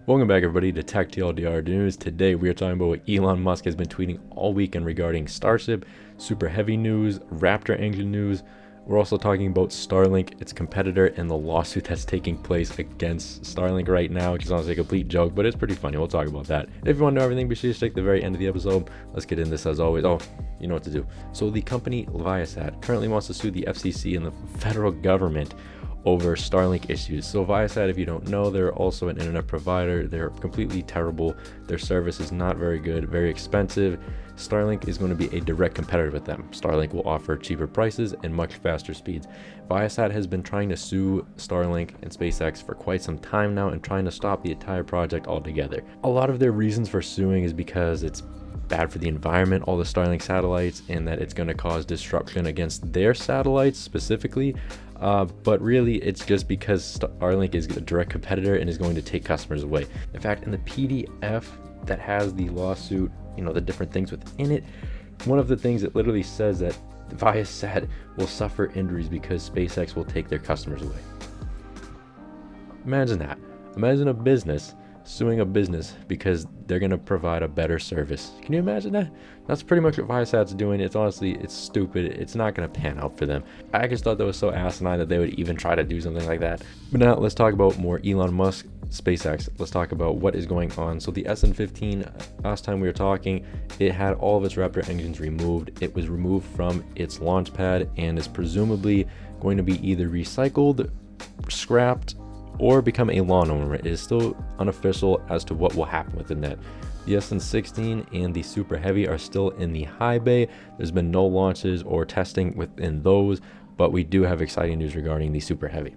Welcome back, everybody, to Tech TLDR News. Today we are talking about what Elon Musk has been tweeting all weekend regarding Starship, Super Heavy news, Raptor engine news. We're also talking about Starlink, its competitor, and the lawsuit that's taking place against Starlink right now, which is honestly a complete joke, but it's pretty funny. We'll talk about that. If you want to know everything, be sure to stick to the very end of the episode. Let's get into this as always. Oh, you know what to do. So the company Viasat currently wants to sue the FCC and the federal government over Starlink issues. So Viasat, if you don't know, they're also an internet provider. They're completely terrible. Their service is not very good, very expensive. Starlink is going to be a direct competitor with them. Starlink will offer cheaper prices and much faster speeds. Viasat has been trying to sue Starlink and SpaceX for quite some time now and trying to stop the entire project altogether. A lot of their reasons for suing is because it's bad for the environment, all the Starlink satellites, and that it's going to cause disruption against their satellites specifically. But really, it's just because Starlink is a direct competitor and is going to take customers away. In fact, in the PDF that has the lawsuit, the different things within it, one of the things it literally says that Viasat will suffer injuries because SpaceX will take their customers away. Imagine that. Imagine a business suing a business because they're going to provide a better service. Can you imagine that? That's pretty much what Viasat's doing. It's stupid. It's not going to pan out for them. I just thought that was so asinine that they would even try to do something like that. But now let's talk about more Elon Musk, SpaceX. Let's talk about what is going on. So the SN15, last time we were talking, it had all of its Raptor engines removed. It was removed from its launch pad and is presumably going to be either recycled, scrapped, or become a lawnmower. It is still unofficial as to what will happen within that. The SN16 and the Super Heavy are still in the high bay. There's been no launches or testing within those, but we do have exciting news regarding the Super Heavy.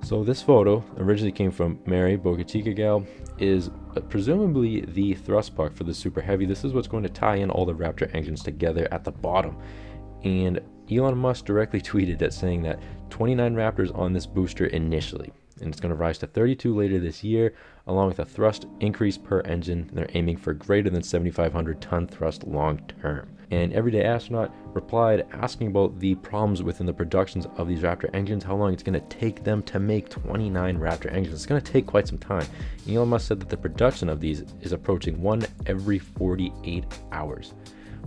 So this photo originally came from Mary Boca Chica Gal, is presumably the thrust puck for the Super Heavy. This is what's going to tie in all the Raptor engines together at the bottom. And Elon Musk directly tweeted that, saying that 29 Raptors on this booster initially, and it's going to rise to 32 later this year, along with a thrust increase per engine. They're aiming for greater than 7,500 ton thrust long term. And Everyday Astronaut replied, asking about the problems within the productions of these Raptor engines, how long it's going to take them to make 29 Raptor engines. It's going to take quite some time. And Elon Musk said that the production of these is approaching one every 48 hours.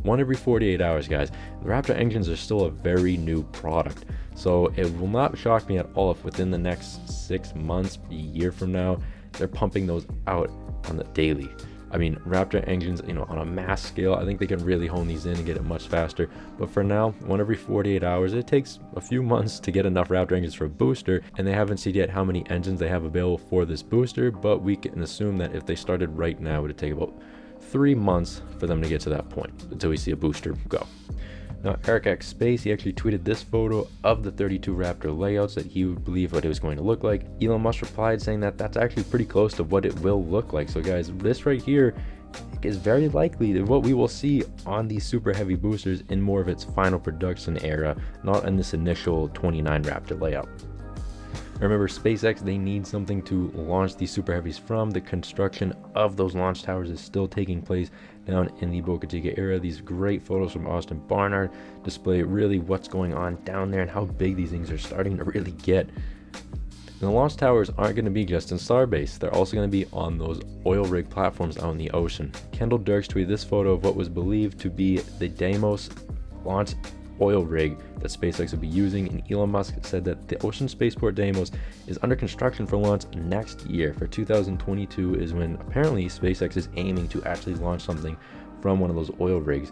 One every 48 hours, guys. The Raptor engines are still a very new product. So it will not shock me at all if within the next 6 months, a year from now, they're pumping those out on the daily. I mean, Raptor engines, on a mass scale, I think they can really hone these in and get it much faster. But for now, one every 48 hours, it takes a few months to get enough Raptor engines for a booster. And they haven't seen yet how many engines they have available for this booster. But we can assume that if they started right now, it would take about 3 months for them to get to that point until we see a booster go. Now, Eric X Space, he actually tweeted this photo of the 32 Raptor layouts that he would believe what it was going to look like. Elon Musk replied saying that that's actually pretty close to what it will look like. So guys, this right here is very likely what we will see on these Super Heavy boosters in more of its final production era, not in this initial 29 Raptor layout. Remember, SpaceX, they need something to launch these Super Heavies from. The construction of those launch towers is still taking place down in the Boca Chica area. These great photos from Austin Barnard display really what's going on down there and how big these things are starting to really get. And the launch towers aren't going to be just in Starbase. They're also going to be on those oil rig platforms out in the ocean. Kendall Dirks tweeted this photo of what was believed to be the Deimos launch oil rig that SpaceX will be using, and Elon Musk said that the Ocean Spaceport Deimos is under construction for launch next year. For 2022 is when apparently SpaceX is aiming to actually launch something from one of those oil rigs.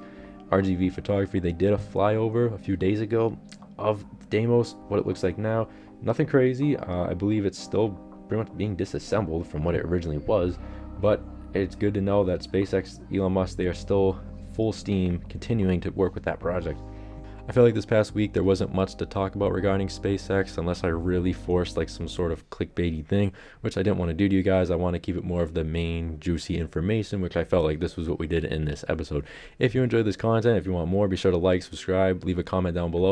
RGV Photography, they did a flyover a few days ago of Deimos, what it looks like now. Nothing crazy. I believe it's still pretty much being disassembled from what it originally was, but it's good to know that SpaceX, Elon Musk, they are still full steam continuing to work with that project. I feel like this past week there wasn't much to talk about regarding SpaceX unless I really forced like some sort of clickbaity thing, which I didn't want to do to you guys. I want to keep it more of the main juicy information, which I felt like this was what we did in this episode. If you enjoyed this content, if you want more, be sure to like, subscribe, leave a comment down below.